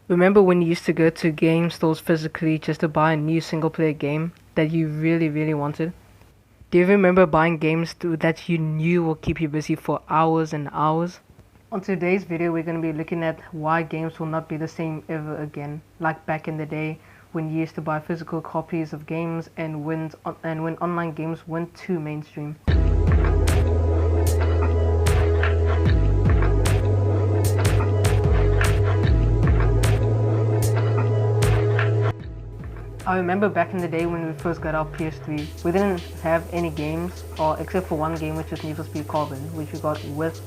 Remember when you used to go to game stores physically just to buy a new single player game that you really, really wanted? Do you remember buying games that you knew will keep you busy for hours and hours? On today's video, we're going to be looking at why games will not be the same ever again, like back in the day when you used to buy physical copies of games and when online games went too mainstream. I remember back in the day when we first got our PS3, we didn't have any games, or except for one game, which was Need for Speed Carbon, which we got with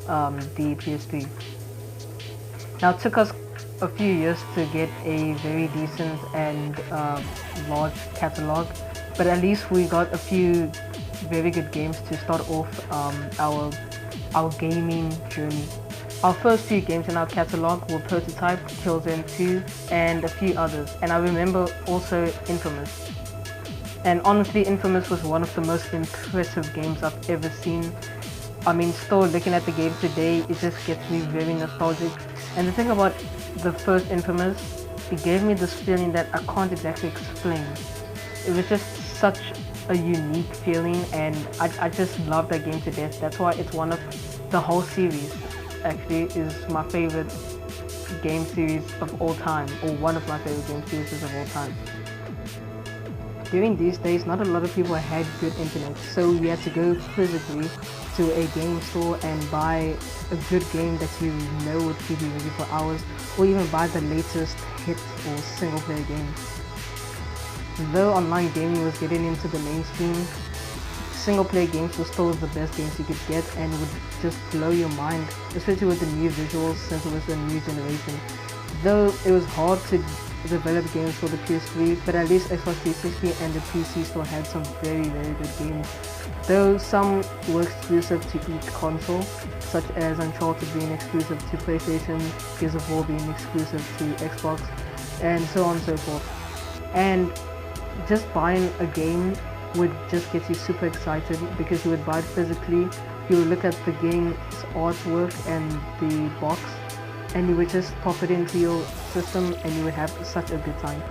the PS3. Now it took us a few years to get a very decent and large catalog, but at least we got a few very good games to start off our gaming journey. Our first few games in our catalog were Prototype, Killzone 2, and a few others. And I remember also Infamous. And honestly, Infamous was one of the most impressive games I've ever seen. I mean, still looking at the game today, it just gets me very nostalgic. And the thing about the first Infamous, it gave me this feeling that I can't exactly explain. It was just such a unique feeling, and I just love that game to death. That's why it's one of the whole series. Actually, is my favorite game series of all time, or one of my favorite game series of all time. During these days, not a lot of people had good internet, so we had to go physically to a game store and buy a good game that you know would keep you busy for hours, or even buy the latest hit or single player game. Though online gaming was getting into the mainstream, single player games were still the best games you could get and would just blow your mind, especially with the new visuals since it was a new generation. Though it was hard to develop games for the PS3, but at least Xbox 360 and the PC still had some very, very good games. Though some were exclusive to each console, such as Uncharted being exclusive to PlayStation, Gears of War being exclusive to Xbox, and so on and so forth. And just buying a game would just get you super excited because you would buy it physically, you would look at the game's artwork and the box, and you would just pop it into your system and you would have such a good time.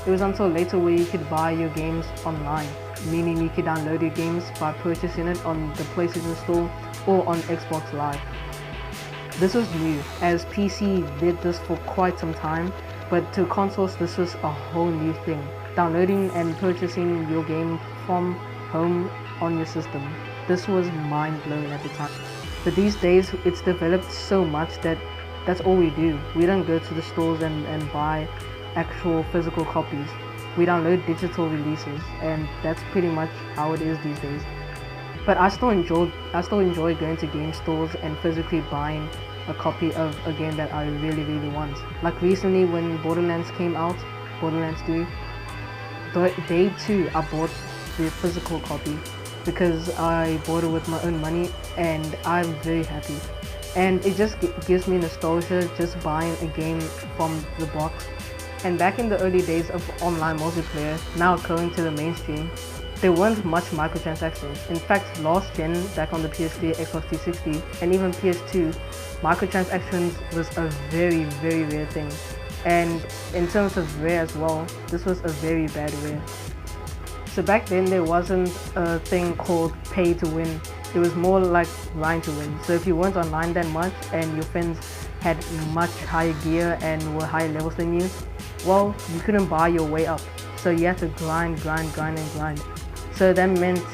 It was until later where you could buy your games online, meaning you could download your games by purchasing it on the PlayStation Store or on Xbox Live. This was new, as PC did this for quite some time, but to consoles this was a whole new thing. Downloading and purchasing your game from home on your system. This was mind-blowing at the time. But these days it's developed so much that that's all we do. We don't go to the stores and buy actual physical copies. We download digital releases, and that's pretty much how it is these days. But I still enjoy going to game stores and physically buying a copy of a game that I really, really want. Like recently when Borderlands came out, Borderlands 3, day 2 I bought the physical copy because I bought it with my own money and I'm very happy. And it just gives me nostalgia just buying a game from the box. And back in the early days of online multiplayer, now going to the mainstream, there weren't much microtransactions. In fact, last gen, back on the PS3, Xbox 360, and even PS2, microtransactions was a very, very rare thing. And in terms of rare as well, this was a very bad rare. So back then there wasn't a thing called pay to win. It was more like grind to win. So if you weren't online that much and your friends had much higher gear and were higher levels than you, well, you couldn't buy your way up. So you had to grind. So that meant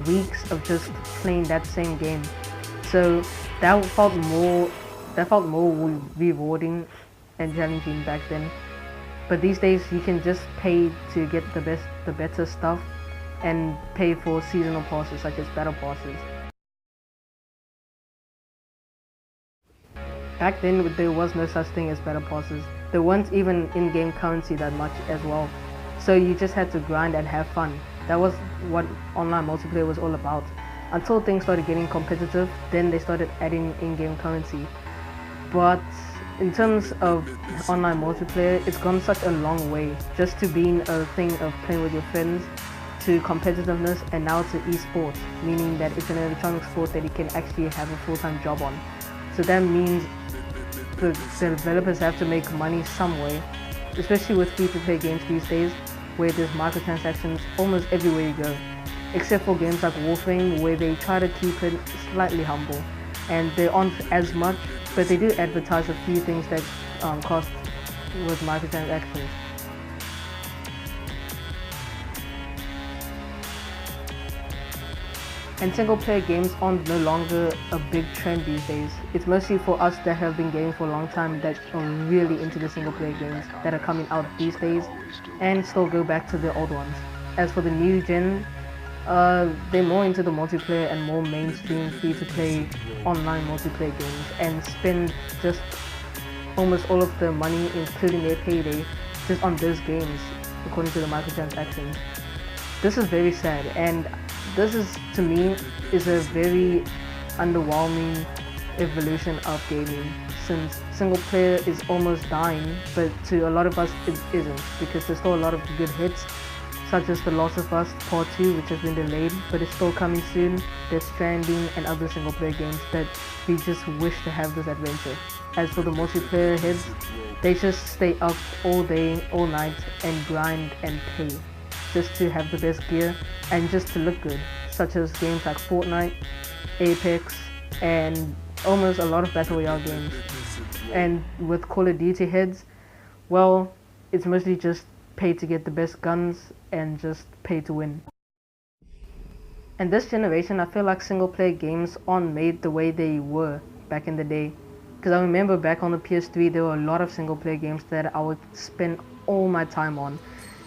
weeks of just playing that same game. So that felt more rewarding and challenging back then. But these days you can just pay to get the better stuff and pay for seasonal passes such as battle passes. Back then there was no such thing as battle passes. There weren't even in-game currency that much as well. So you just had to grind and have fun. That was what online multiplayer was all about. Until things started getting competitive, then they started adding in-game currency. But in terms of online multiplayer, it's gone such a long way, just to being a thing of playing with your friends, to competitiveness, and now to esports, meaning that it's an electronic sport that you can actually have a full-time job on. So that means the developers have to make money some way, especially with free-to-play games these days, where there's microtransactions almost everywhere you go, except for games like Warframe, where they try to keep it slightly humble, and they aren't as much, but they do advertise a few things that cost with microtransactions. And single player games aren't no longer a big trend these days. It's mostly for us that have been gaming for a long time that are really into the single player games that are coming out these days and still go back to the old ones. As for the new gen, they're more into the multiplayer and more mainstream free-to-play online multiplayer games and spend just almost all of the money, including their payday, just on those games according to the microtransactions. This is very sad, and this is, to me, is a very underwhelming evolution of gaming, since single player is almost dying, but to a lot of us it isn't, because there's still a lot of good hits, such as The Last of Us Part 2, which has been delayed, but it's still coming soon, Death Stranding, and other single player games that we just wish to have this adventure. As for the multiplayer hits, they just stay up all day, all night, and grind and pay, just to have the best gear and just to look good, such as games like Fortnite, Apex, and almost a lot of Battle Royale games. And with Call of Duty heads, well, it's mostly just pay to get the best guns and just pay to win. And this generation, I feel like single player games aren't made the way they were back in the day. Because I remember back on the PS3, there were a lot of single player games that I would spend all my time on.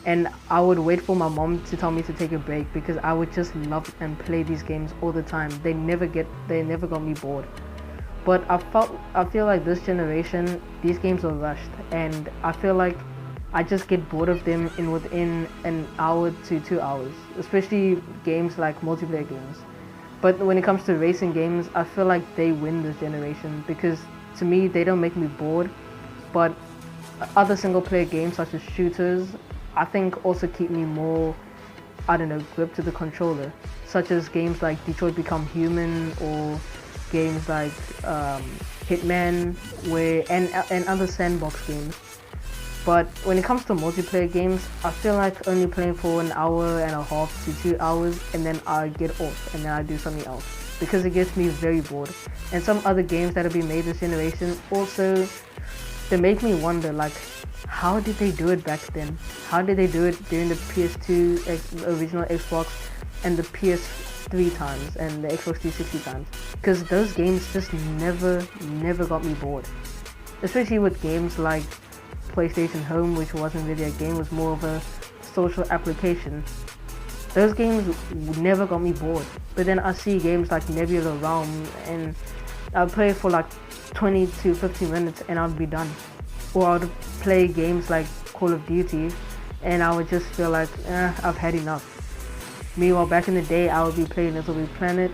And I would wait for my mom to tell me to take a break because I would just love and play these games all the time. They never got me bored. But I feel like this generation, these games are rushed, and I feel like I just get bored of them within an hour to 2 hours, especially games like multiplayer games. But when it comes to racing games, I feel like they win this generation because to me they don't make me bored, but other single player games such as shooters, I think also keep me more, gripped to the controller, such as games like Detroit Become Human or games like Hitman, and other sandbox games. But when it comes to multiplayer games, I feel like only playing for an hour and a half to 2 hours, and then I get off and then I do something else because it gets me very bored. And some other games that have been made this generation also, they make me wonder, like, how did they do it back then? How did they do it during the PS2 original Xbox and the PS3 times and the Xbox 360 times? Because those games just never got me bored. Especially with games like PlayStation Home, which wasn't really a game, was more of a social application. Those games never got me bored. But then I see games like Nebula Realm and I'll play for like 20 to 15 minutes and I'll be done. Or I'd play games like Call of Duty and I would just feel like, I've had enough. Meanwhile, back in the day, I would be playing Little Big Planet,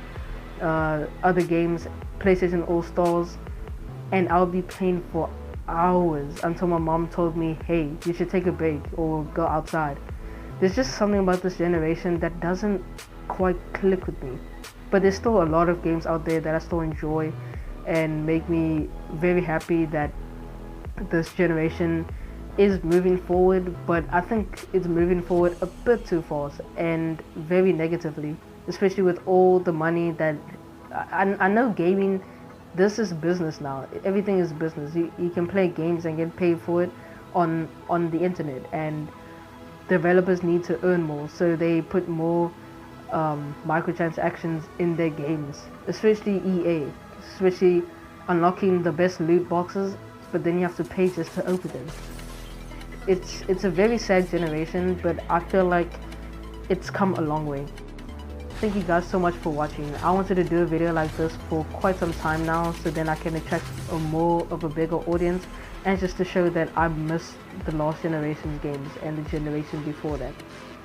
other games, PlayStation All-Stars, and I would be playing for hours until my mom told me, hey, you should take a break or go outside. There's just something about this generation that doesn't quite click with me. But there's still a lot of games out there that I still enjoy and make me very happy that this generation is moving forward, but I think it's moving forward a bit too fast and very negatively, especially with all the money that I know gaming, this is business now. Everything is business. You can play games and get paid for it on the internet, and developers need to earn more, so they put more microtransactions in their games, especially EA, especially unlocking the best loot boxes, but then you have to pay just to open them. It's a very sad generation, but I feel like it's come a long way. Thank you guys so much for watching. I wanted to do a video like this for quite some time now, so then I can attract more of a bigger audience, and just to show that I missed the last generation's games and the generation before that.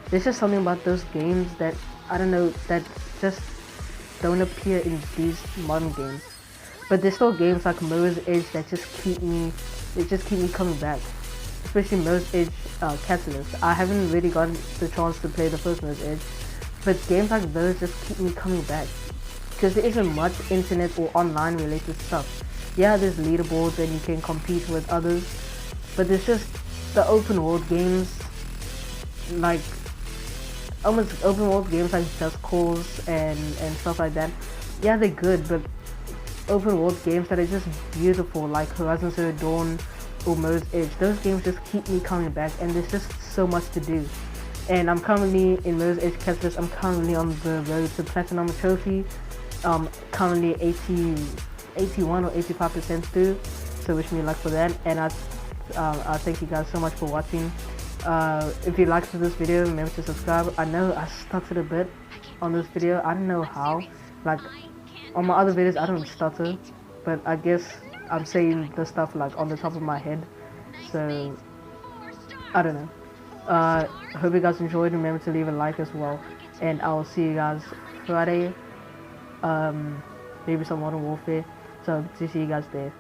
There's just something about those games that, I don't know, that just don't appear in these modern games. But there's still games like Mirror's Edge that just keep me coming back. Especially Mirror's Edge Catalyst. I haven't really gotten the chance to play the first Mirror's Edge, but games like those just keep me coming back. Because there isn't much internet or online related stuff. Yeah, there's leaderboards and you can compete with others, but there's just the open world games, like almost open world games like Just Cause and stuff like that. Yeah, they're good, but open world games that are just beautiful, like Horizon Zero Dawn or Mirror's Edge, those games just keep me coming back, and there's just so much to do. And I'm currently in Mirror's Edge Catalyst. I'm currently on the road to Platinum Trophy. Currently 81 or 85% through, so wish me luck for that. And I thank you guys so much for watching. If you liked this video, remember to subscribe. I know I stuttered a bit on this video. I don't know how. Like on my other videos, I don't stutter, but I guess I'm saying the stuff like on the top of my head. So I don't know. Hope you guys enjoyed. Remember to leave a like as well, and I will see you guys Friday. Maybe some Modern Warfare. So to see you guys there.